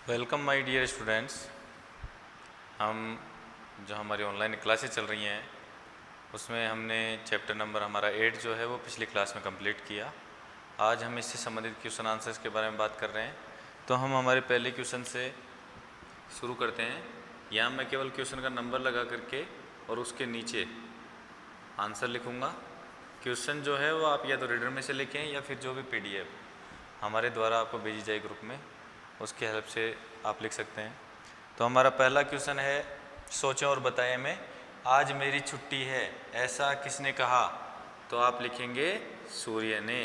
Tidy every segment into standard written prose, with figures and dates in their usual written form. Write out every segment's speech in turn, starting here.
Welcome my dear students. हम जो हमारी ऑनलाइन क्लासेस चल रही हैं उसमें हमने चैप्टर नंबर हमारा 8 जो है वो पिछली क्लास में कंप्लीट किया। आज हम इससे संबंधित क्वेश्चन आंसर्स के बारे में बात कर रहे हैं। तो हम हमारे पहले क्वेश्चन से शुरू करते हैं। यहाँ मैं केवल क्वेश्चन का नंबर लगा करके और उसके नीचे आंसर लिखूँगा। क्वेश्चन जो है वो आप या तो रीडर में से लिखें या फिर जो भी PDF हमारे द्वारा आपको भेजी जाए ग्रुप में, उसकी हेल्प से आप लिख सकते हैं। तो हमारा पहला क्वेश्चन है, सोचें और बताएं में आज मेरी छुट्टी है ऐसा किसने कहा। तो आप लिखेंगे सूर्य ने।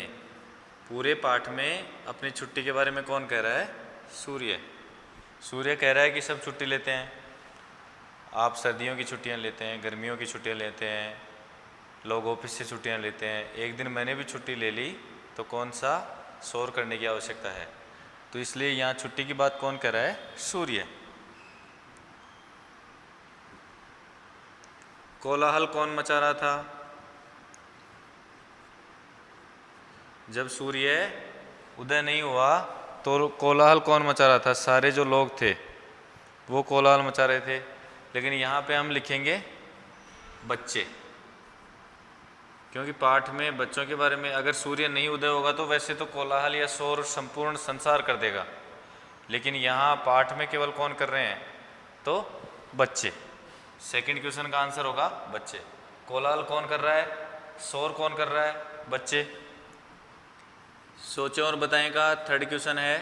पूरे पाठ में अपनी छुट्टी के बारे में कौन कह रहा है? सूर्य। सूर्य कह रहा है कि सब छुट्टी लेते हैं। आप सर्दियों की छुट्टियां लेते हैं, गर्मियों की छुट्टियां लेते हैं, लोग ऑफिस से छुट्टियां लेते हैं। एक दिन मैंने भी छुट्टी ले ली तो कौन सा शोर करने की आवश्यकता है। तो इसलिए यहाँ छुट्टी की बात कौन कर रहा है? सूर्य। कोलाहल कौन मचा रहा था? जब सूर्य उदय नहीं हुआ तो कोलाहल कौन मचा रहा था? सारे जो लोग थे वो कोलाहल मचा रहे थे। लेकिन यहाँ पे हम लिखेंगे बच्चे, क्योंकि पाठ में बच्चों के बारे में अगर सूर्य नहीं उदय होगा तो वैसे तो कोलाहल या शोर संपूर्ण संसार कर देगा, लेकिन यहाँ पाठ में केवल कौन कर रहे हैं? तो बच्चे। सेकंड क्वेश्चन का आंसर होगा बच्चे। कोलाहल कौन कर रहा है? शोर कौन कर रहा है? बच्चे। सोचें और बताएं का थर्ड क्वेश्चन है।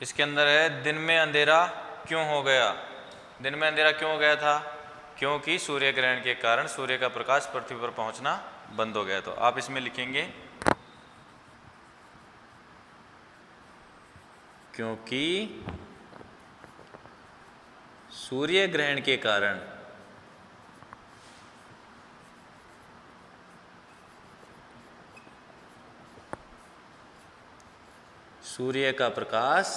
इसके अंदर है दिन में अंधेरा क्यों हो गया। दिन में अंधेरा क्यों हो गया था? क्योंकि सूर्य ग्रहण के कारण सूर्य का प्रकाश पृथ्वी पर पहुंचना बंद हो गया। तो आप इसमें लिखेंगे क्योंकि सूर्य ग्रहण के कारण सूर्य का प्रकाश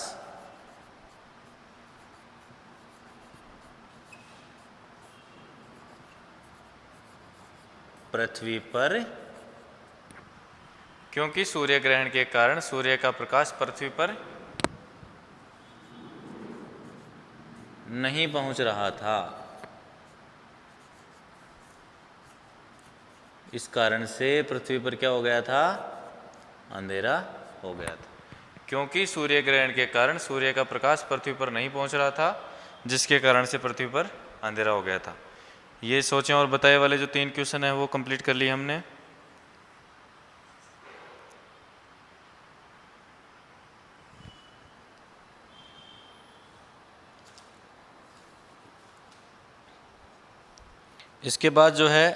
पृथ्वी पर, क्योंकि सूर्य ग्रहण के कारण सूर्य का प्रकाश पृथ्वी पर नहीं पहुंच रहा था, इस कारण से पृथ्वी पर क्या हो गया था? अंधेरा हो गया था। क्योंकि सूर्य ग्रहण के कारण सूर्य का प्रकाश पृथ्वी पर नहीं पहुंच रहा था, जिसके कारण से पृथ्वी पर अंधेरा हो गया था। ये सोचें और बताए वाले जो 3 क्वेश्चन है वो कंप्लीट कर लिए हमने। इसके बाद जो है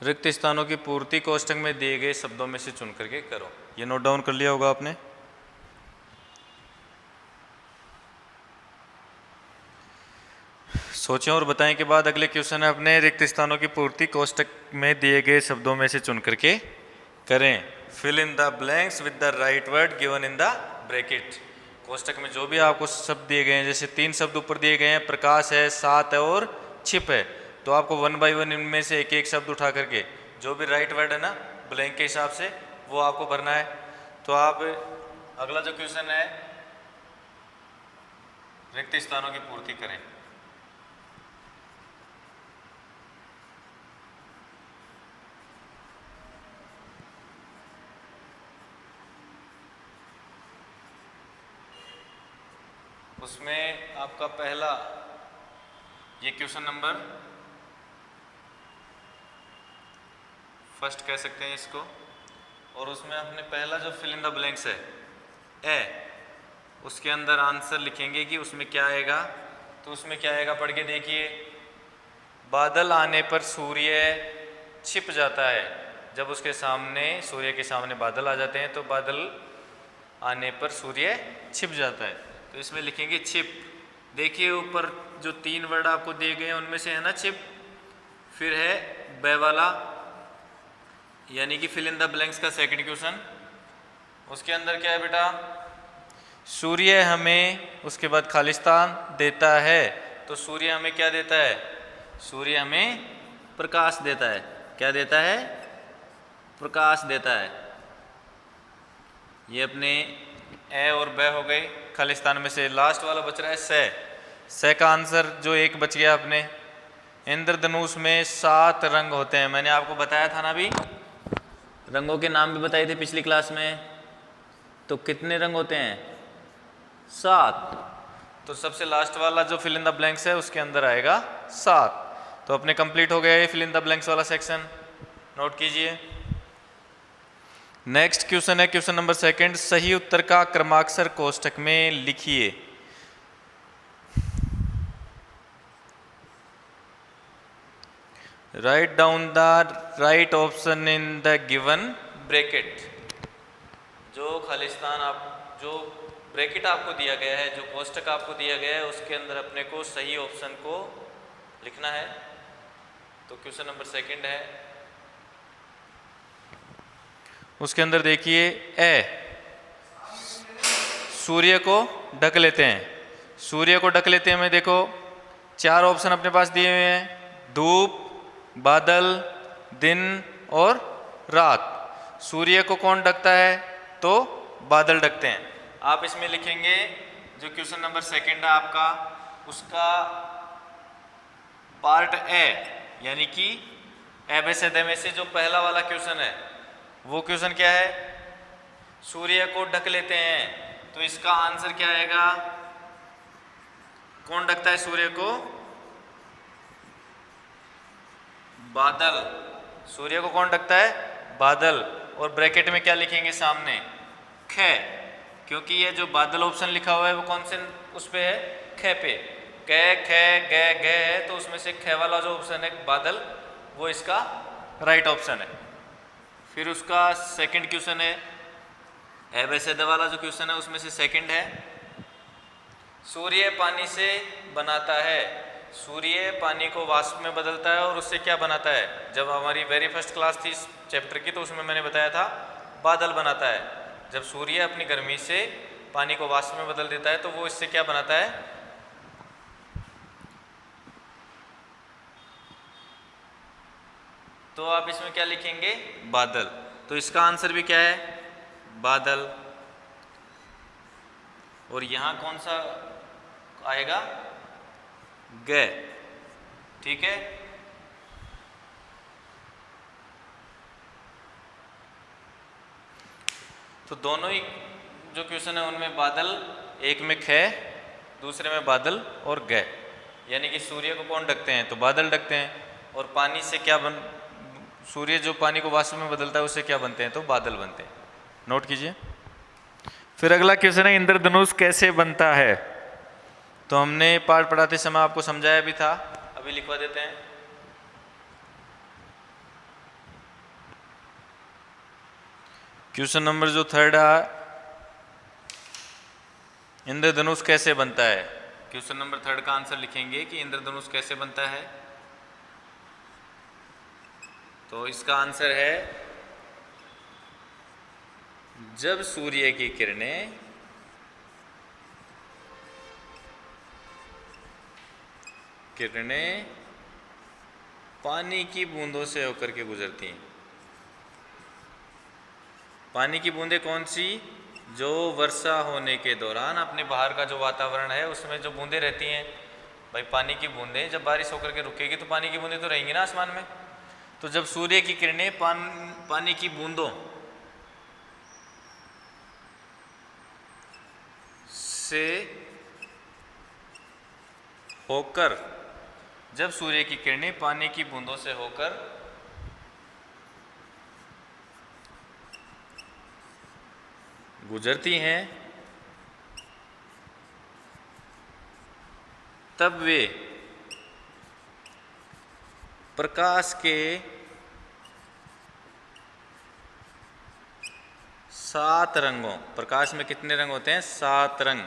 रिक्त स्थानों की पूर्ति कोष्टक में दिए गए शब्दों में से चुन करके करो। ये नोट डाउन कर लिया होगा आपने। सोचें और बताएं के बाद अगले क्वेश्चन है अपने रिक्त स्थानों की पूर्ति कोष्टक में दिए गए शब्दों में से चुन करके करें। Fill in the blanks with the right word given in the bracket. कोष्टक में जो भी आपको शब्द दिए गए हैं, जैसे 3 शब्द ऊपर दिए गए हैं, प्रकाश है, सात है और छिप है, तो आपको 1 बाय 1 इनमें से एक एक शब्द उठा करके जो भी राइट वर्ड है ना ब्लैंक के हिसाब से वो आपको भरना है। तो आप अगला जो क्वेश्चन है रिक्त स्थानों की पूर्ति करें। उसमें आपका पहला ये क्वेश्चन नंबर फर्स्ट कह सकते हैं इसको, और उसमें अपने पहला जो फिल इन द ब्लैंक्स है ए, उसके अंदर आंसर लिखेंगे कि उसमें क्या आएगा। तो उसमें क्या आएगा पढ़ के देखिए। बादल आने पर सूर्य छिप जाता है। जब उसके सामने सूर्य के सामने बादल आ जाते हैं तो बादल आने पर सूर्य छिप जाता है। तो इसमें लिखेंगे छिप। देखिए ऊपर जो 3 वर्ड आपको दिए गए हैं उनमें से है ना छिप, फिर है बे वाला, यानी कि फिल इन द ब्लैंक्स का सेकंड क्वेश्चन। उसके अंदर क्या है बेटा? सूर्य हमें, उसके बाद खालिस्तान देता है। तो सूर्य हमें क्या देता है? सूर्य हमें प्रकाश देता है। क्या देता है? प्रकाश देता है। ये अपने ए और ब हो गए। खालिस्तान में से लास्ट वाला बच रहा है से का आंसर जो एक बच गया अपने। इंद्रधनुष में 7 रंग होते हैं, मैंने आपको बताया था ना अभी, रंगों के नाम भी बताए थे पिछली क्लास में। तो कितने रंग होते हैं? 7। तो सबसे लास्ट वाला जो फिल इन द ब्लैंक्स है उसके अंदर आएगा 7। तो अपने कंप्लीट हो गया ये फिल इन द ब्लैंक्स वाला सेक्शन, नोट कीजिए। नेक्स्ट क्वेश्चन है क्वेश्चन नंबर 2। सही उत्तर का क्रमाक्षर कोष्ठक में लिखिए। Write down the right option in the given bracket. जो खालिस्तान आप जो ब्रैकेट आपको दिया गया है, जो कोष्ठक आपको दिया गया है, उसके अंदर अपने को सही ऑप्शन को लिखना है। तो क्वेश्चन नंबर 2 है, उसके अंदर देखिए ए, सूर्य को ढक लेते हैं। सूर्य को ढक लेते हैं में देखो 4 ऑप्शन अपने पास दिए हुए हैं, धूप, बादल, दिन और रात। सूर्य को कौन ढकता है? तो बादल ढकते हैं। आप इसमें लिखेंगे जो क्वेश्चन नंबर 2 है आपका, उसका पार्ट ए, यानी कि ए में से जो पहला वाला क्वेश्चन है वो क्वेश्चन क्या है? सूर्य को ढक लेते हैं। तो इसका आंसर क्या आएगा? कौन ढकता है सूर्य को? बादल। सूर्य को कौन ढकता है? बादल। और ब्रैकेट में क्या लिखेंगे सामने? ख, क्योंकि ये जो बादल ऑप्शन लिखा हुआ है वो कौन से उस पे है? ख पे। क, ख, ग, ग है, तो उसमें से ख वाला जो ऑप्शन है बादल, वो इसका राइट ऑप्शन है। फिर उसका सेकंड क्वेश्चन है, ए वाला जो क्वेश्चन है उसमें से सेकंड है, सूर्य पानी से बनाता है। सूर्य पानी को वाष्प में बदलता है और उससे क्या बनाता है? जब हमारी वेरी फर्स्ट क्लास थी इस चैप्टर की तो उसमें मैंने बताया था बादल बनाता है। जब सूर्य अपनी गर्मी से पानी को वाष्प में बदल देता है तो वो इससे क्या बनाता है? तो आप इसमें क्या लिखेंगे? बादल। तो इसका आंसर भी क्या है? बादल। और यहां कौन सा आएगा? ग, ठीक है। तो दोनों ही जो क्वेश्चन है उनमें बादल, एक में ख, दूसरे में बादल और ग, यानी कि सूर्य को कौन ढकते हैं? तो बादल ढकते हैं। और पानी से क्या सूर्य जो पानी को वाष्प में बदलता है उससे क्या बनते हैं? तो बादल बनते हैं। नोट कीजिए। फिर अगला क्वेश्चन है, इंद्रधनुष कैसे बनता है? तो हमने पाठ पढ़ाते समय आपको समझाया भी था, अभी लिखवा देते हैं। क्वेश्चन नंबर जो 3 है, इंद्रधनुष कैसे बनता है? क्वेश्चन नंबर 3 का आंसर लिखेंगे कि इंद्रधनुष कैसे बनता है। तो इसका आंसर है, जब सूर्य की किरणें पानी की बूंदों से होकर के गुजरती हैं। पानी की बूंदें कौन सी? जो वर्षा होने के दौरान अपने बाहर का जो वातावरण है उसमें जो बूंदें रहती हैं। भाई पानी की बूंदें जब बारिश होकर के रुकेगी तो पानी की बूंदें तो रहेंगी ना आसमान में। तो जब सूर्य की किरणें पानी की बूंदों से होकर, जब सूर्य की किरणें पानी की बूंदों से होकर गुजरती हैं, तब वे प्रकाश के 7 रंगों, प्रकाश में कितने रंग होते हैं? 7 रंग,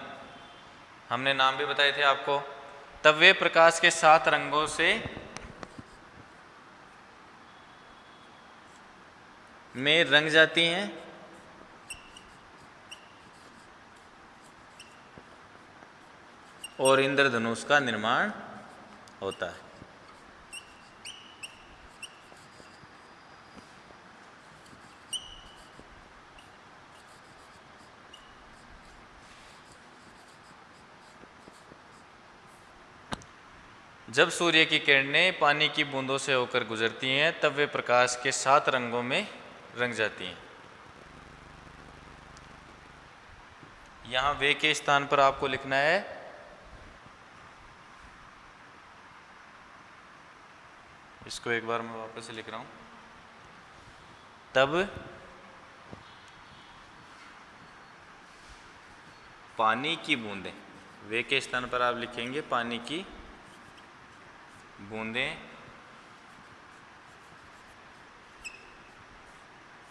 हमने नाम भी बताए थे आपको। तब वे प्रकाश के 7 रंगों से में रंग जाती हैं और इंद्रधनुष का निर्माण होता है। जब सूर्य की किरणें पानी की बूंदों से होकर गुजरती हैं तब वे प्रकाश के 7 रंगों में रंग जाती हैं। यहां वे के स्थान पर आपको लिखना है इसको एक बार मैं वापस से लिख रहा हूं। तब पानी की बूंदें, वे के स्थान पर आप लिखेंगे पानी की बूंदें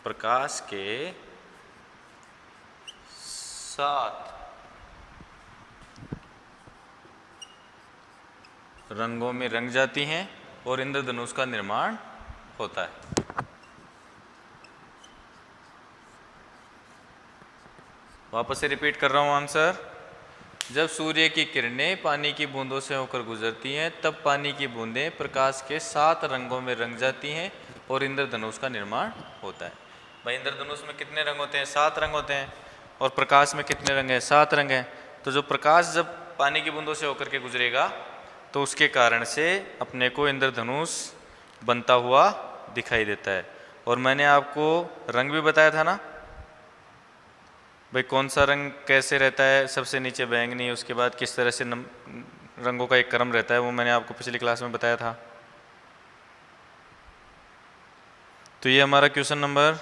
प्रकाश के 7 रंगों में रंग जाती हैं और इंद्रधनुष का निर्माण होता है। वापस से रिपीट कर रहा हूं आंसर। जब सूर्य की किरणें पानी की बूंदों से होकर गुजरती हैं तब पानी की बूंदें प्रकाश के 7 रंगों में रंग जाती हैं और इंद्रधनुष का निर्माण होता है। भाई इंद्रधनुष में कितने रंग होते हैं? 7 रंग होते हैं। और प्रकाश में कितने रंग हैं? 7 रंग हैं। तो जो प्रकाश जब पानी की बूंदों से होकर के गुजरेगा तो उसके कारण से अपने को इंद्रधनुष बनता हुआ दिखाई देता है। और मैंने आपको रंग भी बताया था ना भाई, कौन सा रंग कैसे रहता है। सबसे नीचे बैंगनी, उसके बाद किस तरह से रंगों का एक क्रम रहता है, वो मैंने आपको पिछली क्लास में बताया था। तो ये हमारा क्वेश्चन नंबर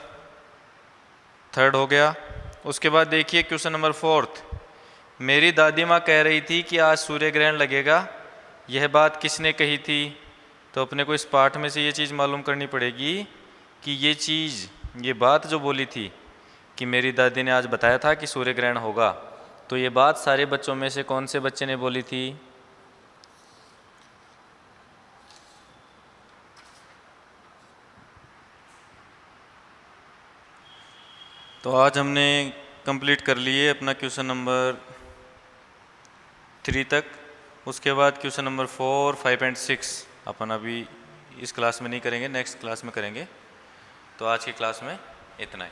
3 हो गया। उसके बाद देखिए क्वेश्चन नंबर 4। मेरी दादी माँ कह रही थी कि आज सूर्य ग्रहण लगेगा, यह बात किसने कही थी? तो अपने को इस पाठ में से ये चीज़ मालूम करनी पड़ेगी कि ये बात जो बोली थी कि मेरी दादी ने आज बताया था कि सूर्य ग्रहण होगा, तो ये बात सारे बच्चों में से कौन से बच्चे ने बोली थी? तो आज हमने कंप्लीट कर लिए अपना क्वेश्चन नंबर 3 तक। उसके बाद क्वेश्चन नंबर 4, 5 एंड 6 अपन अभी इस क्लास में नहीं करेंगे, नेक्स्ट क्लास में करेंगे। तो आज की क्लास में इतना ही।